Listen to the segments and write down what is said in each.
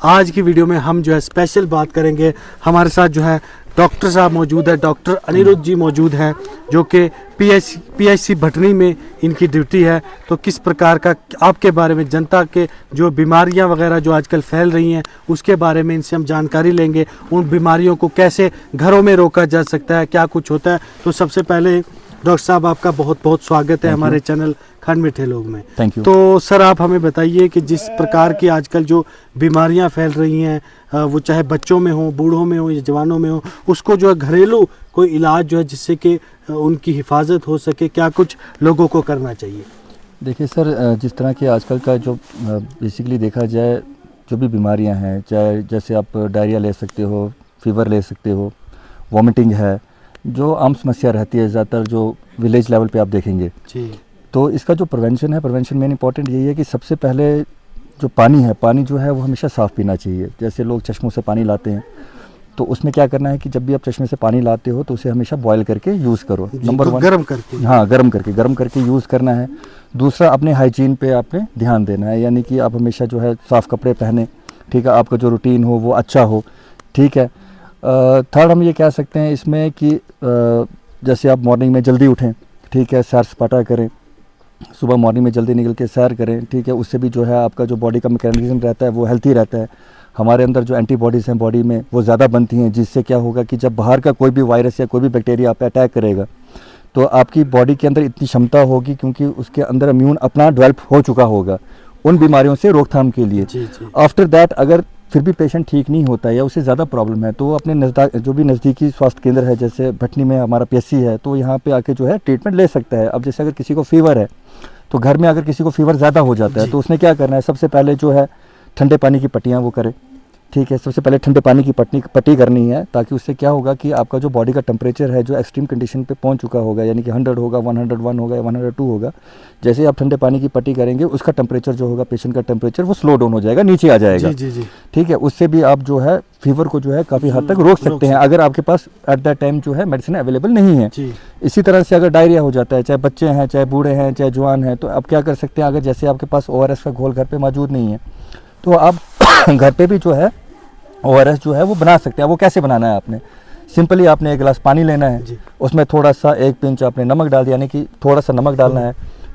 आज की वीडियो में हम जो है स्पेशल बात करेंगे। हमारे साथ जो है डॉक्टर साहब मौजूद है, डॉक्टर अनिरुद्ध जी मौजूद हैं, जो कि पीएचसी भटनी में इनकी ड्यूटी है। तो किस प्रकार का आपके बारे में, जनता के जो बीमारियां वगैरह जो आजकल फैल रही हैं उसके बारे में इनसे हम जानकारी लेंगे। उन बीमारियों को कैसे घरों में रोका जा सकता है, क्या कुछ होता है। तो सबसे पहले डॉक्टर साहब आपका बहुत बहुत स्वागत है हमारे चैनल खंड मीठे लोग में। Thank you. तो सर आप हमें बताइए कि जिस प्रकार की आजकल जो बीमारियां फैल रही हैं, वो चाहे बच्चों में हो, बूढ़ों में हो या जवानों में हो, उसको जो है घरेलू कोई इलाज जो है जिससे कि उनकी हिफाजत हो सके, क्या कुछ लोगों को करना चाहिए? देखिए सर, जिस तरह के आजकल का जो बेसिकली देखा जाए जो भी बीमारियां हैं, चाहे जैसे आप डायरिया ले सकते हो, फीवर ले सकते हो, वॉमिटिंग है, जो आम समस्या रहती है ज़्यादातर जो विलेज लेवल पे आप देखेंगे जी। तो इसका जो प्रिवेंशन है, प्रिवेंशन मेन इंपॉर्टेंट यही है कि सबसे पहले जो पानी है, पानी जो है वो हमेशा साफ़ पीना चाहिए। जैसे लोग चश्मों से पानी लाते हैं तो उसमें क्या करना है कि जब भी आप चश्मे से पानी लाते हो तो उसे हमेशा बॉयल करके यूज़ करो। नंबर वन, गर्म करके। हाँ, गर्म करके यूज़ करना है। दूसरा, अपने हाइजीन पे आपने ध्यान देना है, यानी कि आप हमेशा जो है साफ़ कपड़े पहने, ठीक है, आपका जो रूटीन हो वो अच्छा हो, ठीक है। थर्ड हम ये कह सकते हैं इसमें कि जैसे आप मॉर्निंग में जल्दी उठें, ठीक है, सैर सपाटा करें, सुबह मॉर्निंग में जल्दी निकल के सैर करें, ठीक है। उससे भी जो है आपका जो बॉडी का मैकेनिज्म रहता है वो हेल्थी रहता है। हमारे अंदर जो एंटीबॉडीज़ हैं बॉडी में वो ज़्यादा बनती हैं, जिससे क्या होगा कि जब बाहर का कोई भी वायरस या कोई भी बैक्टीरिया आप पे अटैक करेगा तो आपकी बॉडी के अंदर इतनी क्षमता होगी, क्योंकि उसके अंदर इम्यून अपना डेवलप हो चुका होगा उन बीमारियों से रोकथाम के लिए। आफ्टर दैट अगर फिर भी पेशेंट ठीक नहीं होता है या उसे ज़्यादा प्रॉब्लम है तो वो अपने जो भी नज़दीकी स्वास्थ्य केंद्र है, जैसे भटनी में हमारा पीएचसी है, तो यहाँ पे आके जो है ट्रीटमेंट ले सकता है। अब जैसे अगर किसी को फीवर है तो घर में अगर किसी को फीवर ज़्यादा हो जाता है तो उसने क्या करना है, सबसे पहले जो है ठंडे पानी की पट्टियाँ वो करे, ठीक है। सबसे पहले ठंडे पानी की पट्टी करनी है, ताकि उससे क्या होगा कि आपका जो बॉडी का टेम्परेचर है जो एक्सट्रीम कंडीशन पे पहुंच चुका होगा, यानी कि 100 होगा, 101 होगा या 102 होगा, जैसे ही आप ठंडे पानी की पट्टी करेंगे उसका टेम्परेचर जो होगा, पेशेंट का टेम्परेचर वो स्लो डाउन हो जाएगा, नीचे आ जाएगा। जी। ठीक है। उससे भी आप जो है फीवर को जो है काफ़ी हद तक रोक सकते हैं, अगर आपके पास एट दैट टाइम जो है मेडिसिन अवेलेबल नहीं है। इसी तरह से अगर डायरिया हो जाता है, चाहे बच्चे हैं, चाहे बूढ़े हैं, चाहे जवान हैं, तो आप क्या कर सकते हैं, अगर जैसे आपके पास ORS का घोल घर पर मौजूद नहीं है तो आप घर पर भी जो है ORS जो है वो बना सकते हैं। वो कैसे बनाना है, आपने सिंपली आपने एक गिलास पानी लेना है, उसमें थोड़ा सा 1 पिंच आपने नमक डाल दिया, यानी कि थोड़ा सा नमक डालना है,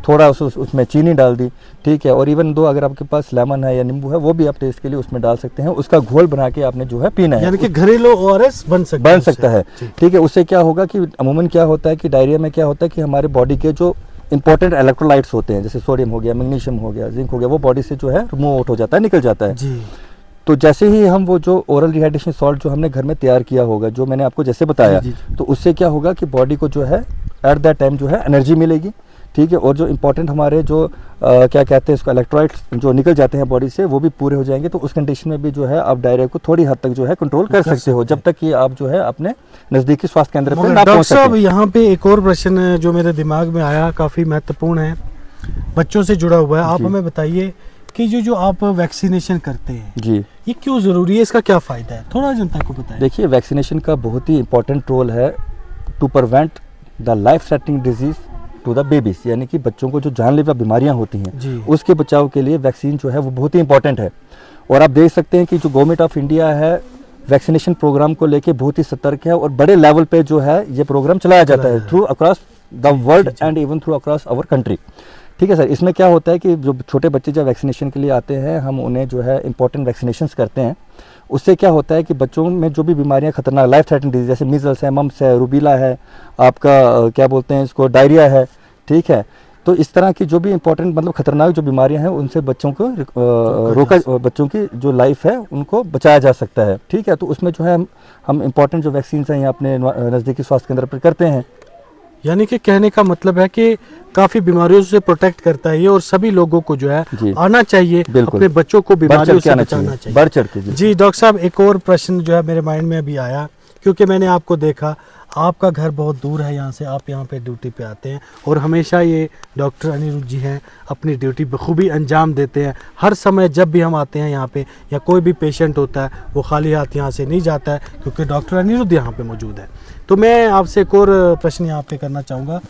थोड़ा उसमें चीनी डाल दी, ठीक है। और इवन दो अगर आपके पास लेमन है या नींबू है वो भी आप टेस्ट के लिए उसमें डाल सकते हैं। उसका घोल बना के आपने जो है पीना है, यानी कि घरेलू ORS बन सकता है। ठीक है। उससे क्या होगा कि अमूमन क्या होता है कि डायरिया में क्या होता है कि हमारे बॉडी के जो इंपॉर्टेंट इलेक्ट्रोलाइट्स होते हैं, जैसे सोडियम हो गया, मैग्नीशियम हो गया, जिंक हो गया, वो बॉडी से जो है रिमूव आउट हो जाता है, निकल जाता है। तो जैसे ही हम वो जो ओरल रिहाइड्रेशन सॉल्ट जो हमने घर में तैयार किया होगा, जो मैंने आपको जैसे बताया, तो उससे क्या होगा कि बॉडी को जो है एट दैट टाइम जो है एनर्जी मिलेगी, ठीक है। और जो इंपॉर्टेंट हमारे जो क्या कहते हैं इसको, इलेक्ट्रोलाइट्स जो निकल जाते हैं बॉडी से, वो भी पूरे हो जाएंगे। तो उस कंडीशन में भी जो है आप डायरिया को थोड़ी हद तक जो है कंट्रोल कर सकते हो, जब तक कि आप जो है अपने नज़दीकी स्वास्थ्य केंद्र पर ना पहुंच सकें। यहाँ पे एक और प्रश्न जो मेरे दिमाग में आया, काफ़ी महत्वपूर्ण है, बच्चों से जुड़ा हुआ है। आप हमें बताइए कि जो आप वैक्सीनेशन करते हैं जी, ये क्यों ज़रूरी है, इसका क्या फ़ायदा है, थोड़ा जनता को बताएं। देखिए, वैक्सीनेशन का बहुत ही इंपॉर्टेंट रोल है to prevent the life threatening disease to the babies, यानी कि बच्चों को जो जानलेवा बीमारियां होती हैं उसके बचाव के लिए वैक्सीन जो है वो बहुत ही इंपॉर्टेंट है। और आप देख सकते हैं कि जो गवर्नमेंट ऑफ इंडिया है वैक्सीनेशन प्रोग्राम को लेके बहुत ही सतर्क है और बड़े लेवल पे जो है ये प्रोग्राम चलाया जाता है through across the world and even through across our country. ठीक है सर। इसमें क्या होता है कि जो छोटे बच्चे जब वैक्सीनेशन के लिए आते हैं, हम उन्हें जो है इंपॉर्टेंट वैक्सीनेशंस करते हैं। उससे क्या होता है कि बच्चों में जो भी बीमारियां खतरनाक लाइफ थ्रेटनिंग डिजीज, जैसे मीजल्स है, मम्स है, रूबीला है, आपका क्या बोलते हैं इसको, डायरिया है, ठीक है। तो इस तरह की जो भी इंपॉर्टेंट मतलब खतरनाक जो बीमारियां हैं उनसे बच्चों को बच्चों की जो लाइफ है उनको बचाया जा सकता है, ठीक है। तो उसमें जो है हम इंपॉर्टेंट जो वैक्सीन हैं यहाँ अपने नज़दीकी स्वास्थ्य केंद्र पर करते हैं। यानी कि कहने का मतलब है कि काफी बीमारियों से प्रोटेक्ट करता है ये, और सभी लोगों को जो है आना चाहिए, अपने बच्चों को बीमारियों से बचाना चाहिए, बढ़ चढ़ के। जी डॉक्टर साहब, एक और प्रश्न जो है मेरे माइंड में अभी आया, क्योंकि मैंने आपको देखा, आपका घर बहुत दूर है यहाँ से, आप यहाँ पे ड्यूटी पे आते हैं और हमेशा ये डॉक्टर अनिरुद्ध जी हैं अपनी ड्यूटी बखूबी अंजाम देते हैं। हर समय जब भी हम आते हैं यहाँ पे या कोई भी पेशेंट होता है वो खाली हाथ यहाँ से नहीं जाता है, क्योंकि डॉक्टर अनिरुद्ध यहाँ पे मौजूद है। तो मैं आपसे एक और प्रश्न यहाँ पे करना चाहूँगा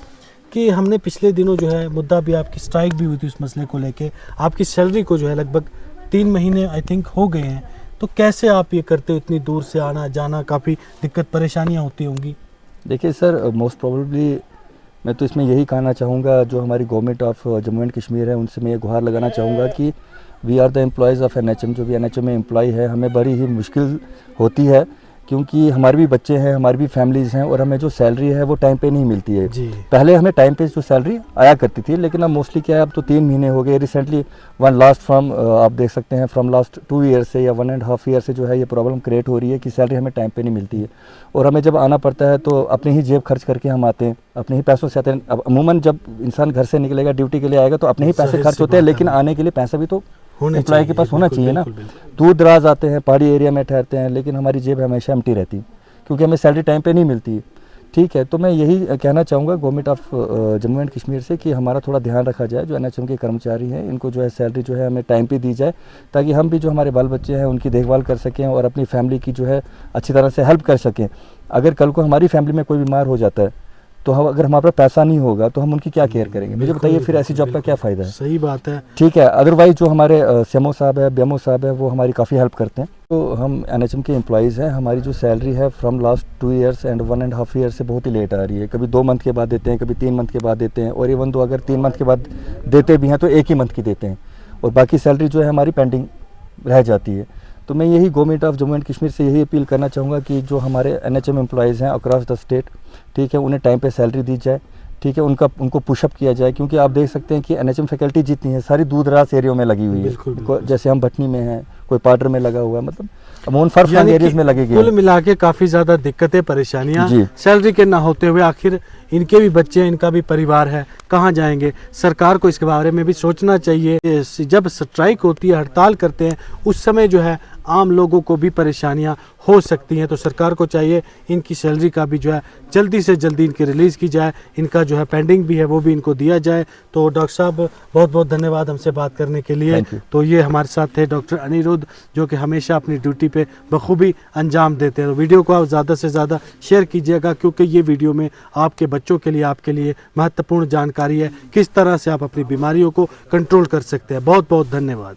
कि हमने पिछले दिनों जो है मुद्दा भी, आपकी स्ट्राइक भी हुई थी उस मसले को लेके, आपकी सैलरी को जो है लगभग 3 महीने आई थिंक हो गए हैं, तो कैसे आप ये करते हो, इतनी दूर से आना जाना, काफ़ी दिक्कत परेशानियाँ होती होंगी? देखिए सर, मोस्ट प्रोबेबली मैं तो इसमें यही कहना चाहूँगा, जो हमारी government of Jammu and Kashmir है उनसे मैं ये गुहार लगाना चाहूँगा कि we are the employees of NHM। जो भी NHM में एम्प्लॉय है, हमें बड़ी ही मुश्किल होती है, क्योंकि हमारे भी बच्चे हैं, हमारी भी फैमिलीज़ हैं, और हमें जो सैलरी है वो टाइम पे नहीं मिलती है। पहले हमें टाइम पे जो सैलरी आया करती थी, लेकिन अब मोस्टली क्या है, अब तो 3 महीने हो गए। रिसेंटली आप देख सकते हैं फ्रॉम लास्ट 2 ईयर से या 1.5 ईयर से जो है ये प्रॉब्लम क्रिएट हो रही है कि सैलरी हमें टाइम पे नहीं मिलती है, और हमें जब आना पड़ता है तो अपने ही जेब खर्च करके हम आते हैं, अपने ही पैसों से आते हैं। अब अमूमन जब इंसान घर से निकलेगा, ड्यूटी के लिए आएगा, तो अपने ही पैसे खर्च होते हैं, लेकिन आने के लिए पैसा भी तो एम्प्लॉय के पास होना चाहिए ना। दूर दराज आते हैं, पहाड़ी एरिया में ठहरते हैं, लेकिन हमारी जेब हमेशा एम्प्टी रहती है, क्योंकि हमें सैलरी टाइम पे नहीं मिलती है। ठीक है, तो मैं यही कहना चाहूँगा government of Jammu and Kashmir से कि हमारा थोड़ा ध्यान रखा जाए, जो NHM के कर्मचारी हैं इनको जो है सैलरी जो है हमें टाइम पे दी जाए, ताकि हम भी जो हमारे बाल बच्चे हैं उनकी देखभाल कर सकें और अपनी फैमिली की जो है अच्छी तरह से हेल्प कर सकें। अगर कल को हमारी फैमिली में कोई बीमार हो जाता है, तो हम अगर हमारे पास पैसा नहीं होगा तो हम उनकी क्या केयर करेंगे? मुझे बताइए, फिर ऐसी जॉब का क्या फ़ायदा है? सही बात है। ठीक है, अदरवाइज़ जो हमारे CMO साहब है, BMO साहब है, वो हमारी काफ़ी हेल्प करते हैं। तो हम NHM के एम्प्लॉइज़ हैं, हमारी जो सैलरी है from last 2 years and 1.5 year से बहुत ही लेट आ रही है। कभी 2 मंथ के बाद देते हैं, कभी 3 मंथ के बाद देते हैं, और इवन तो अगर 3 मंथ के बाद देते भी हैं तो 1 ही मंथ की देते हैं, और बाकी सैलरी जो है हमारी पेंडिंग रह जाती है। तो मैं यही government of Jammu and Kashmir से यही अपील करना चाहूँगा कि जो हमारे NHM एम्प्लॉइज़ हैं अक्रॉस द स्टेट, ठीक है, उन्हें टाइम पे सैलरी दी जाए, ठीक है, उनको पुशअप किया जाए, क्योंकि आप देख सकते हैं कि NHM फैकल्टी जितनी है सारी दूर दराज एरियो में लगी हुई है। जैसे हम भटनी में हैं, कोई पार्डर में लगा हुआ है, मतलब अमून फर्स्ट एरियाज में लगेगी। कुल मिला के काफ़ी ज़्यादा दिक्कतें परेशानियाँ, सैलरी के ना होते हुए आखिर इनके भी बच्चे हैं, इनका भी परिवार है, कहाँ जाएंगे? सरकार को इसके बारे में भी सोचना चाहिए। जब स्ट्राइक होती है, हड़ताल करते हैं, उस समय जो है आम लोगों को भी परेशानियां हो सकती हैं, तो सरकार को चाहिए इनकी सैलरी का भी जो है जल्दी से जल्दी इनकी रिलीज़ की जाए, इनका जो है पेंडिंग भी है वो भी इनको दिया जाए। तो डॉक्टर साहब बहुत बहुत धन्यवाद हमसे बात करने के लिए। तो ये हमारे साथ थे डॉक्टर अनिरुद्ध, जो कि हमेशा अपनी ड्यूटी पे बखूबी अंजाम देते हैं। तो वीडियो को आप ज़्यादा से ज़्यादा शेयर कीजिएगा, क्योंकि ये वीडियो में आपके बच्चों के लिए, आपके लिए महत्वपूर्ण जानकारी है, किस तरह से आप अपनी बीमारियों को कंट्रोल कर सकते हैं। बहुत बहुत धन्यवाद।